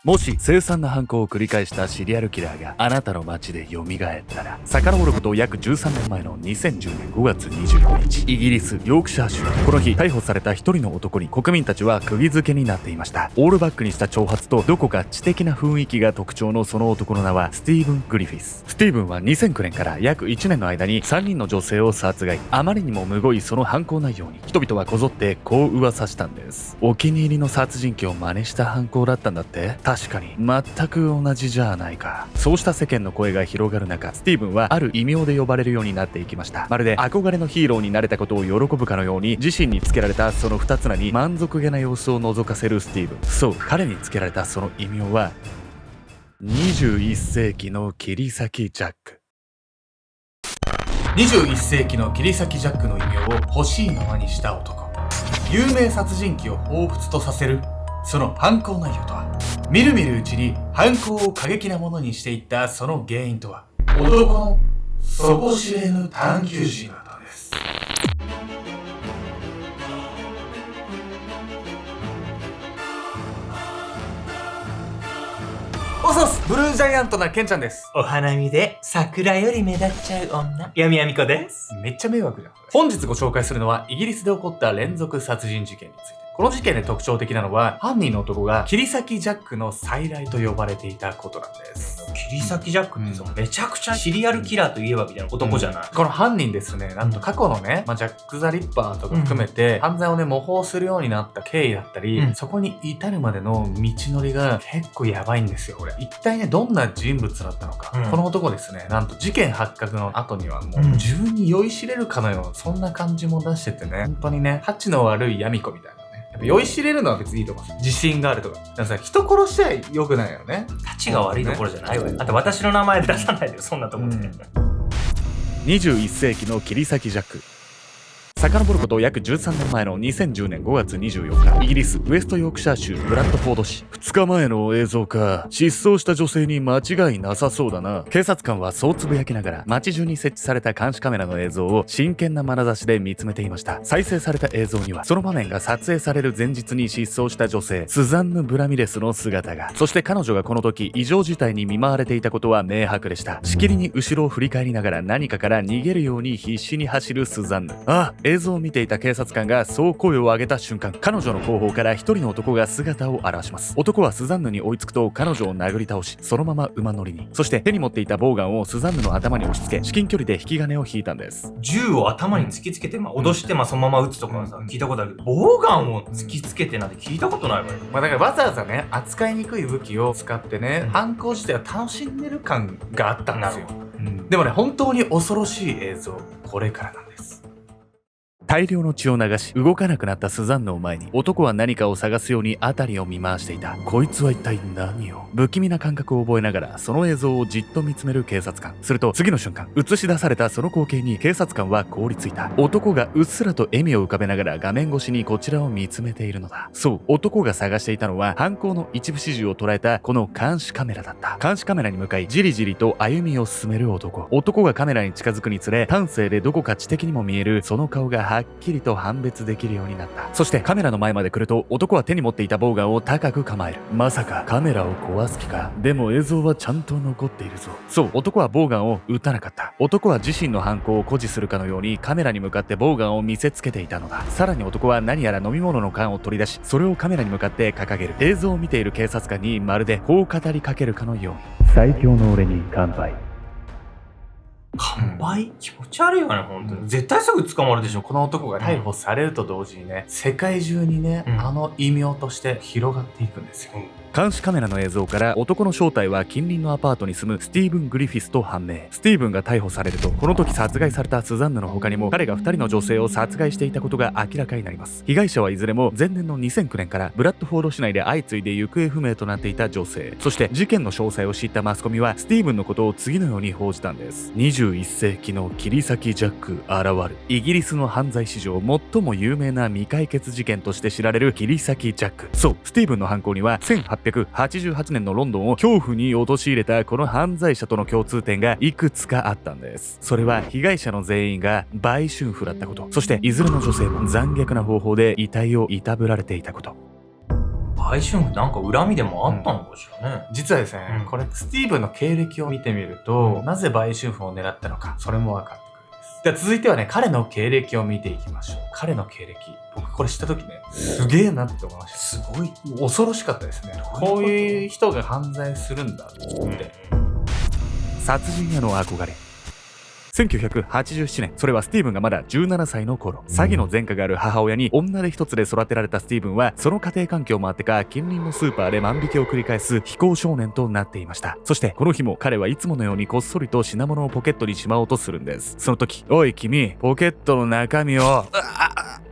もし凄惨な犯行を繰り返したシリアルキラーがあなたの街で蘇ったら、遡ること約13年前の2010年5月25日、イギリスヨークシャー州。この日逮捕された一人の男に国民たちは釘付けになっていました。オールバックにした長髪とどこか知的な雰囲気が特徴のその男の名はスティーブン・グリフィス。スティーブンは2009年から約1年の間に3人の女性を殺害。あまりにもむごいその犯行内容に人々はこぞってこう噂したんです。お気に入りの殺人鬼を真似した犯行だったんだって。確かに全く同じじゃないか。そうした世間の声が広がる中、スティーブンはある異名で呼ばれるようになっていきました。まるで憧れのヒーローになれたことを喜ぶかのように、自身につけられたその二つ名に満足げな様子を覗かせるスティーブン。そう、彼につけられたその異名は21世紀の切り裂きジャック。21世紀の切り裂きジャックの異名を欲しいままにした男。有名殺人鬼を彷彿とさせるその犯行内容とは。みるみるうちに犯行を過激なものにしていったその原因とは。男の底知れぬ探求心だったんです。おそす、ブルージャイアントなケンちゃんです。お花見で桜より目立っちゃう女、闇闇子です。めっちゃ迷惑じゃん。本日ご紹介するのはイギリスで起こった連続殺人事件について。この事件で特徴的なのは、犯人の男が切り裂きジャックの再来と呼ばれていたことなんです。切り裂きジャックってさ、めちゃくちゃシリアルキラーといえばみたいな男じゃない、この犯人ですね、なんと過去のね、ジャック・ザ・リッパーとか含めて、犯罪をね、模倣するようになった経緯だったり、そこに至るまでの道のりが結構やばいんですよ、これ。一体ね、どんな人物だったのか。この男ですね、なんと事件発覚の後にはもう自分に酔いしれるかのような、そんな感じも出しててね、本当にね、タチの悪い闇子みたいな。やっぱ酔いしれるのは別にいいと思う。自信があるとか。だからさ、人殺しちゃ良くないよね。タチが悪いところじゃないわよ。あと私の名前出さないでよ、そんなところで。21世紀の切り裂きジャック。遡ること約13年前の2010年5月24日、イギリスウェストヨークシャー州ブラッドフォード市。2日前の映像か。失踪した女性に間違いなさそうだな。警察官はそうつぶやきながら、街中に設置された監視カメラの映像を真剣な眼差しで見つめていました。再生された映像には、その場面が撮影される前日に失踪した女性スザンヌ・ブラミレスの姿が。そして彼女がこの時異常事態に見舞われていたことは明白でした。しきりに後ろを振り返りながら何かから逃げるように必死に走るスザンヌ。映像を見ていた警察官がそう声を上げた瞬間、彼女の後方から一人の男が姿を現します。男はスザンヌに追いつくと彼女を殴り倒し、そのまま馬乗りに。そして手に持っていたボウガンをスザンヌの頭に押し付け、至近距離で引き金を引いたんです。銃を頭に突きつけて、脅してそのまま撃つとかはさ、聞いたことあるけど、ボウガンを突きつけてなんて聞いたことないわよ。だからわざわざね、扱いにくい武器を使ってね、犯行自体を楽しんでる感があったんですよ。でもね、本当に恐ろしい映像、これからなんです。大量の血を流し動かなくなったスザンヌを前に、男は何かを探すように辺りを見回していた。こいつは一体何を。不気味な感覚を覚えながらその映像をじっと見つめる警察官。すると次の瞬間、映し出されたその光景に警察官は凍りついた。男がうっすらと笑みを浮かべながら画面越しにこちらを見つめているのだ。そう、男が探していたのは犯行の一部始終を捉えたこの監視カメラだった。監視カメラに向かいじりじりと歩みを進める男。男がカメラに近づくにつれ、端正でどこか知的にも見えるその顔がはっきりと判別できるようになった。そしてカメラの前まで来ると、男は手に持っていたボウガンを高く構える。まさかカメラを壊す気か。でも映像はちゃんと残っているぞ。そう、男はボウガンを撃たなかった。男は自身の犯行を誇示するかのようにカメラに向かってボウガンを見せつけていたのだ。さらに男は何やら飲み物の缶を取り出し、それをカメラに向かって掲げる。映像を見ている警察官にまるでこう語りかけるかのように。最強の俺に乾杯。乾杯、気持ち悪いよね、本当に。絶対すぐ捕まるでしょ。この男が逮捕されると同時にね、世界中にね、あの異名として広がっていくんですよ。監視カメラの映像から男の正体は近隣のアパートに住むスティーブン・グリフィスと判明。スティーブンが逮捕されると、この時殺害されたスザンヌの他にも彼が2人の女性を殺害していたことが明らかになります。被害者はいずれも前年の2009年からブラッドフォード市内で相次いで行方不明となっていた女性。そして事件の詳細を知ったマスコミはスティーブンのことを次のように報じたんです。21世紀の切り裂きジャック現る。イギリスの犯罪史上最も有名な未解決事件として知られる切り裂きジャック。そう、スティーブンの犯行には1888年のロンドンを恐怖に陥れたこの犯罪者との共通点がいくつかあったんです。それは被害者の全員が売春婦だったこと、そしていずれの女性も残虐な方法で遺体をいたぶられていたこと。売春婦なんか恨みでもあったのかしらね。実はですね、これスティーブンの経歴を見てみると、なぜ売春婦を狙ったのか、それも分かってくるんです。では続いてはね、彼の経歴を見ていきましょう。彼の経歴。僕これ知った時ね、すげえなって思いました。すごい。恐ろしかったですね。こういう人が犯罪するんだって。殺人への憧れ。1987年、それはスティーブンがまだ17歳の頃、詐欺の前科がある母親に女手一つで育てられたスティーブンは、その家庭環境もあってか、近隣のスーパーで万引きを繰り返す非行少年となっていました。そして、この日も彼はいつものようにこっそりと品物をポケットにしまおうとするんです。その時、おい君、ポケットの中身を、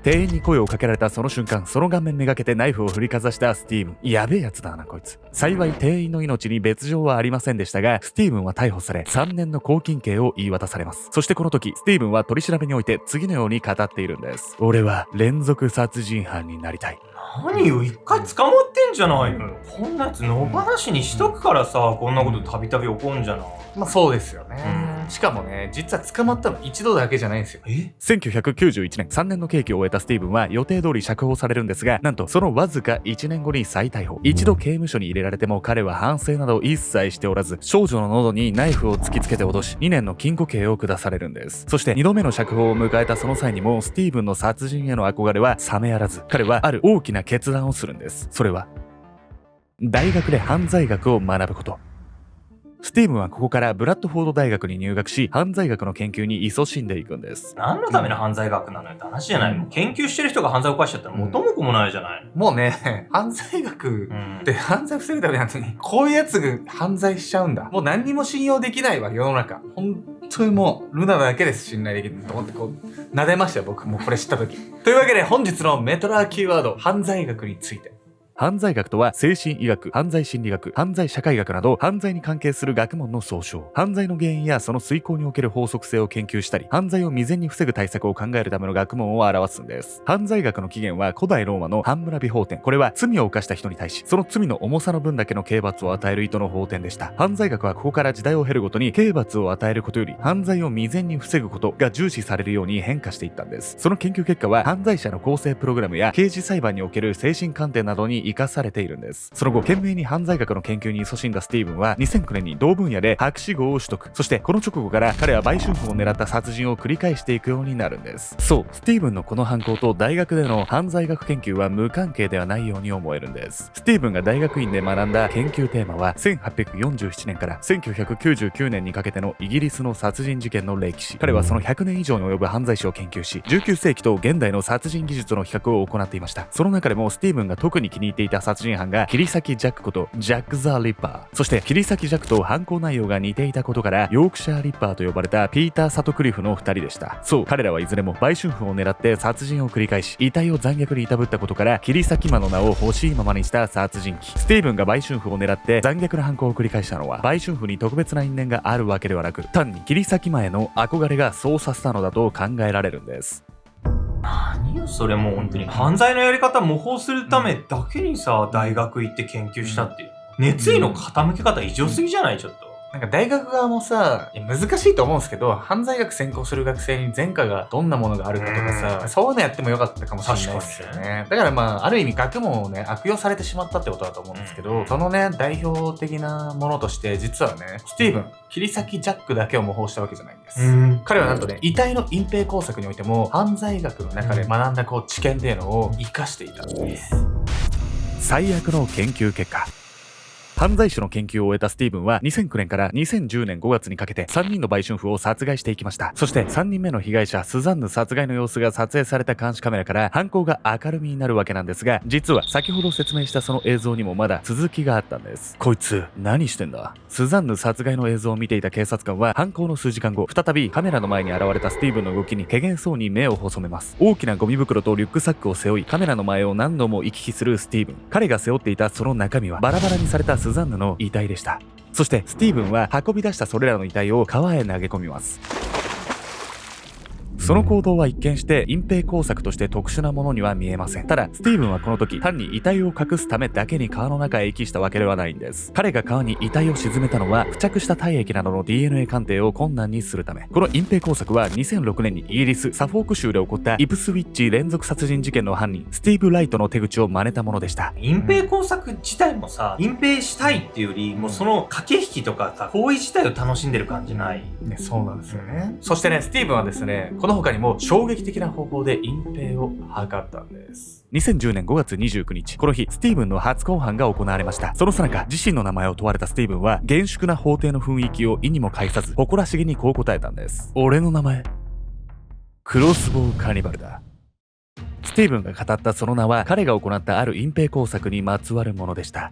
店員に声をかけられたその瞬間、その顔面めがけてナイフを振りかざしたスティーブン。やべえやつだなこいつ。幸い店員の命に別状はありませんでしたが、スティーブンは逮捕され3年の拘禁刑を言い渡されます。そしてこの時、スティーブンは取り調べにおいて次のように語っているんです。俺は連続殺人犯になりたい。何よ、一回捕まってんじゃないの。こんなやつ野放しにしとくからさ、こんなことたびたび起こんじゃない。まあそうですよね。しかもね、実は捕まったの一度だけじゃないんですよ。1991年、3年の刑期を終えたスティーブンは予定通り釈放されるんですが、なんとそのわずか1年後に再逮捕。一度刑務所に入れられても彼は反省など一切しておらず、少女の喉にナイフを突きつけて脅し、2年の禁錮刑を下されるんです。そして2度目の釈放を迎えたその際にも、スティーブンの殺人への憧れは冷めやらず、彼はある大きな決断をするんです。それは、大学で犯罪学を学ぶこと。スティーブンはここからブラッドフォード大学に入学し、犯罪学の研究に勤しんでいくんです。何のための犯罪学なのよって話じゃないの。研究してる人が犯罪を犯しちゃったら元も子もないじゃない。もうね、犯罪学って犯罪防ぐためなのに、こういうやつが犯罪しちゃうんだ。もう何にも信用できないわ、世の中。本当にもう、ルナだけです信頼できると思って、こう、撫でましたよ、僕もこれ知った時。というわけで本日のメトラーキーワード、犯罪学について。犯罪学とは精神医学、犯罪心理学、犯罪社会学など犯罪に関係する学問の総称。犯罪の原因やその遂行における法則性を研究したり、犯罪を未然に防ぐ対策を考えるための学問を表すんです。犯罪学の起源は古代ローマのハンムラビ法典。これは罪を犯した人に対し、その罪の重さの分だけの刑罰を与える意図の法典でした。犯罪学はここから時代を経るごとに刑罰を与えることより犯罪を未然に防ぐことが重視されるように変化していったんです。その研究結果は犯罪者の更生プログラムや刑事裁判における精神鑑定などに生かされているんです。その後、懸命に犯罪学の研究に勤しんだスティーブンは2009年に同分野で博士号を取得。そしてこの直後から彼は売春婦を狙った殺人を繰り返していくようになるんです。そう、スティーブンのこの犯行と大学での犯罪学研究は無関係ではないように思えるんです。スティーブンが大学院で学んだ研究テーマは1847年から1999年にかけてのイギリスの殺人事件の歴史。彼はその100年以上に及ぶ犯罪史を研究し、19世紀と現代の殺人技術の比較を行っていました。その中でもスティーブンが特に気に入っていた殺人犯が切り裂きジャックことジャック・ザ・リッパー。そして切り裂きジャックと犯行内容が似ていたことからヨークシャー・リッパーと呼ばれたピーター・サトクリフの2人でした。そう、彼らはいずれも売春婦を狙って殺人を繰り返し、遺体を残虐にいたぶったことから切り裂き魔の名を欲しいままにした殺人鬼。スティーブンが売春婦を狙って残虐な犯行を繰り返したのは、売春婦に特別な因縁があるわけではなく、単に切り裂き魔への憧れがそうさせたのだと考えられるんです。何よそれ。もう本当に犯罪のやり方模倣するためだけにさ、大学行って研究したっていう、熱意の傾け方異常すぎじゃない？ちょっとなんか大学側もさ、難しいと思うんですけど、犯罪学専攻する学生に前科がどんなものがあるかとかさ、そういうのやってもよかったかもしれないですよね。だからまあ、ある意味学問をね、悪用されてしまったってことだと思うんですけど、そのね、代表的なものとして、実はね、スティーブン、切り裂きジャックだけを模倣したわけじゃないんです。彼はなんとね、遺体の隠蔽工作においても、犯罪学の中で学んだこう知見っていうのを活かしていたんです。最悪の研究結果。犯罪史の研究を終えたスティーブンは2009年から2010年5月にかけて3人の売春婦を殺害していきました。そして3人目の被害者スザンヌ殺害の様子が撮影された監視カメラから犯行が明るみになるわけなんですが、実は先ほど説明したその映像にもまだ続きがあったんです。こいつ何してんだ。スザンヌ殺害の映像を見ていた警察官は犯行の数時間後、再びカメラの前に現れたスティーブンの動きに怪げそうに目を細めます。大きなゴミ袋とリュックサックを背負い、カメラの前を何度も行き来するスティーブン。彼が背負っていたその中身はバラバラにされたスザンヌの遺体でした。そしてスティーブンは運び出したそれらの遺体を川へ投げ込みます。その行動は一見して隠蔽工作として特殊なものには見えません。ただスティーブンはこの時単に遺体を隠すためだけに川の中へ遺棄したわけではないんです。彼が川に遺体を沈めたのは付着した体液などの DNA 鑑定を困難にするため。この隠蔽工作は2006年にイギリスサフォーク州で起こったイプスウィッチ連続殺人事件の犯人スティーブ・ライトの手口を真似たものでした。隠蔽工作自体もさ、隠蔽したいっていうより、もうその駆け引きとかさ、行為自体を楽しんでる感じない。ね、そうなんですよね。そしてね、スティーブンはですね、この他にも衝撃的な方法で隠蔽を図ったんです。2010年5月29日、この日、スティーブンの初公判が行われました。その最中、自身の名前を問われたスティーブンは、厳粛な法廷の雰囲気を意にも介さず、誇らしげにこう答えたんです。俺の名前、クロスボウカニバルだ。スティーブンが語ったその名は、彼が行ったある隠蔽工作にまつわるものでした。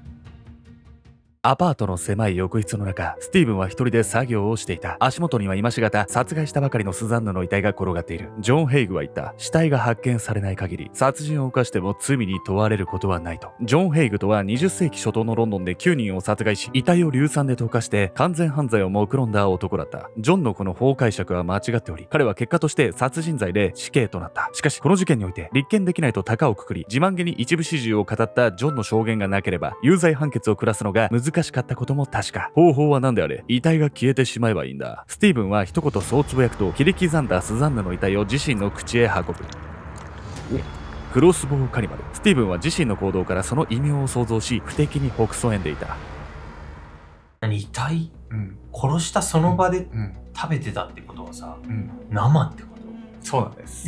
アパートの狭い浴室の中、スティーブンは一人で作業をしていた。足元には今しがた殺害したばかりのスザンヌの遺体が転がっている。ジョン・ヘイグは言った。死体が発見されない限り、殺人を犯しても罪に問われることはないと。ジョン・ヘイグとは20世紀初頭のロンドンで9人を殺害し、遺体を硫酸で溶かして完全犯罪を目論んだ男だった。ジョンのこの法解釈は間違っており、彼は結果として殺人罪で死刑となった。しかしこの事件において、立件できないと高をくくり、自慢げに一部始終を語ったジョンの証言がなければ、有罪判決を下すのが難しかったことも確か。方法は何であれ、遺体が消えてしまえばいいんだ。スティーブンは一言そうつぶやくと、切り刻んだスザンヌの遺体を自身の口へ運ぶ。クロスボウカニバル。スティーブンは自身の行動からその異名を想像し、不敵にほくそ笑んでいた。遺体、殺したその場で食べてたってことはさ、生ってこと？そうなんです。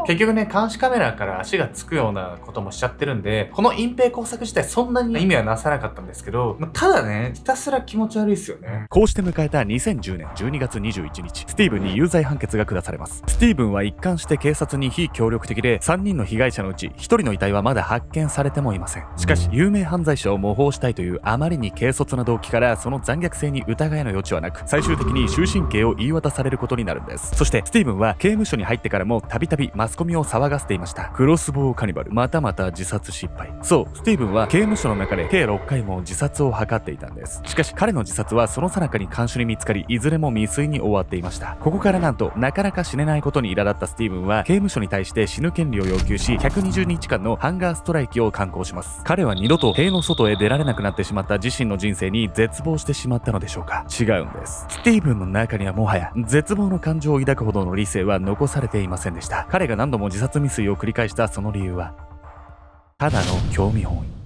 結局ね、監視カメラから足がつくようなこともしちゃってるんで、この隠蔽工作自体そんなに意味はなさなかったんですけど、ただね、ひたすら気持ち悪いですよね。こうして迎えた2010年12月21日、スティーブンに有罪判決が下されます。スティーブンは一貫して警察に非協力的で、3人の被害者のうち1人の遺体はまだ発見されてもいません。しかし、有名犯罪者を模倣したいというあまりに軽率な動機から、その残虐性に疑いの余地はなく、最終的に終身刑を言い渡されることになるんです。そして、スティーブンは刑務所に入ってからもたびたびマスコミを騒がせていました。クロスボウカニバル、またまた自殺失敗。そう、スティーブンは刑務所の中で計6回も自殺を図っていたんです。しかし彼の自殺はその最中に看守に見つかり、いずれも未遂に終わっていました。ここからなんとなかなか死ねないことに苛立ったスティーブンは刑務所に対して死ぬ権利を要求し、120日間のハンガーストライキを敢行します。彼は二度と塀の外へ出られなくなってしまった自身の人生に絶望してしまったのでしょうか。違うんです。スティーブンの中にはもはや絶望の感情を抱くほどの理性は残されていませんでした。彼が何度も自殺未遂を繰り返したその理由は、ただの興味本位。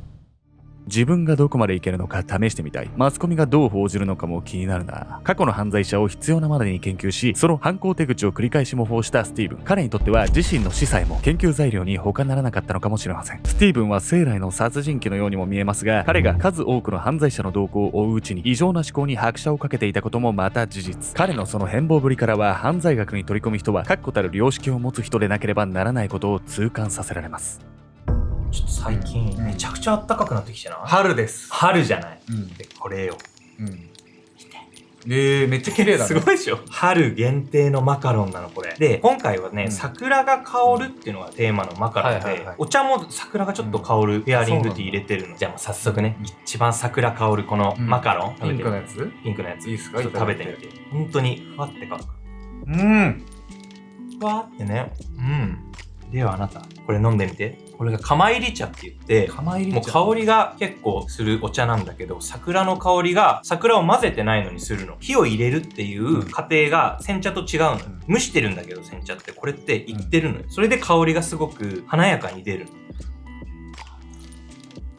自分がどこまでいけるのか試してみたい。マスコミがどう報じるのかも気になるな。過去の犯罪者を必要なまでに研究し、その犯行手口を繰り返し模倣したスティーブン。彼にとっては自身の死さえも研究材料に他ならなかったのかもしれません。スティーブンは生来の殺人鬼のようにも見えますが、彼が数多くの犯罪者の動向を追ううちに異常な思考に拍車をかけていたこともまた事実。彼のその変貌ぶりからは、犯罪学に取り込む人は確固たる良識を持つ人でなければならないことを痛感させられます。ちょっと最近めちゃくちゃ暖かくなってきてない？春です。春じゃない。で、これよ。めっちゃ綺麗だね。すごいでしょ。春限定のマカロンなの、これ。で、今回はね、桜が香るっていうのがテーマのマカロンで、お茶も桜がちょっと香るペアリングティー入れてるの。じゃあもう早速ね、一番桜香るこのマカロン。ピンクのやつ？ピンクのやつ。いいっすか？ちょっと食べてみて。本当に、ふわって香る。ふわってね。ではあなた、これ飲んでみて。これが釜入り茶って言って、もう香りが結構するお茶なんだけど、桜の香りが桜を混ぜてないのにするの。火を入れるっていう過程が煎茶と違うのよ。蒸してるんだけど煎茶ってこれっていってるのよ。それで香りがすごく華やかに出るの。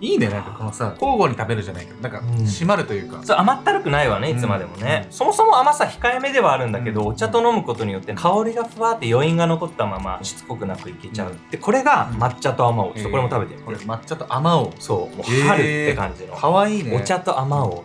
いいね、なんかこのさ、交互に食べるじゃないけど、なんか締まるというか。そう、甘ったるくないわね、いつまでもね。そもそも甘さ控えめではあるんだけど、お茶と飲むことによって香りがふわって余韻が残ったまましつこくなくいけちゃう。で、これが抹茶と甘おう。ちょっとこれも食べてみて。これ抹茶と甘おう。そう、もう春って感じの。かわいいね。お茶と甘おう。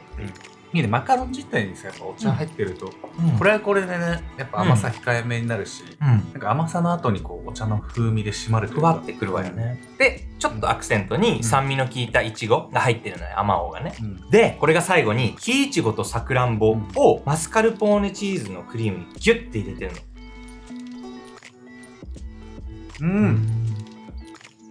いいね、マカロン自体にさ、やっぱお茶入ってると、これはこれでね、やっぱ甘さ控えめになるし、なんか甘さの後にこうお茶の風味で締まるというか。ふわってくるわよね。で、ちょっとアクセントに酸味の効いたイチゴが入ってるのよ、甘おうがね。で、これが最後に、木イチゴとさくらんぼをマスカルポーネチーズのクリームにギュッて入れてるの。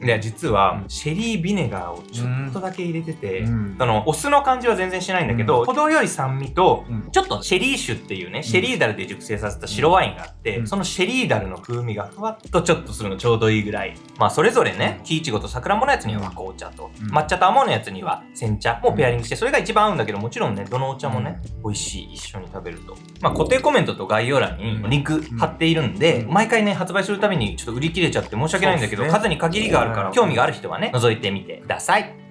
で、実は、シェリービネガーをちょっとだけ入れてて、うんお酢の感じは全然しないんだけど、程よい酸味と、ちょっとシェリー酒っていうね、シェリーダルで熟成させた白ワインがあって、そのシェリーダルの風味がふわっとちょっとするのちょうどいいぐらい。まあ、それぞれね、木いちごとさくらんぼのやつには和紅茶と、抹茶とアモンのやつには煎茶もペアリングして、それが一番合うんだけど、もちろんね、どのお茶もね、美味しい、一緒に食べると。まあ、固定コメントと概要欄にリンク貼っているんで、毎回ね、発売するたびにちょっと売り切れちゃって申し訳ないんだけど、数に限りがあるから、興味がある人はね、覗いてみてください。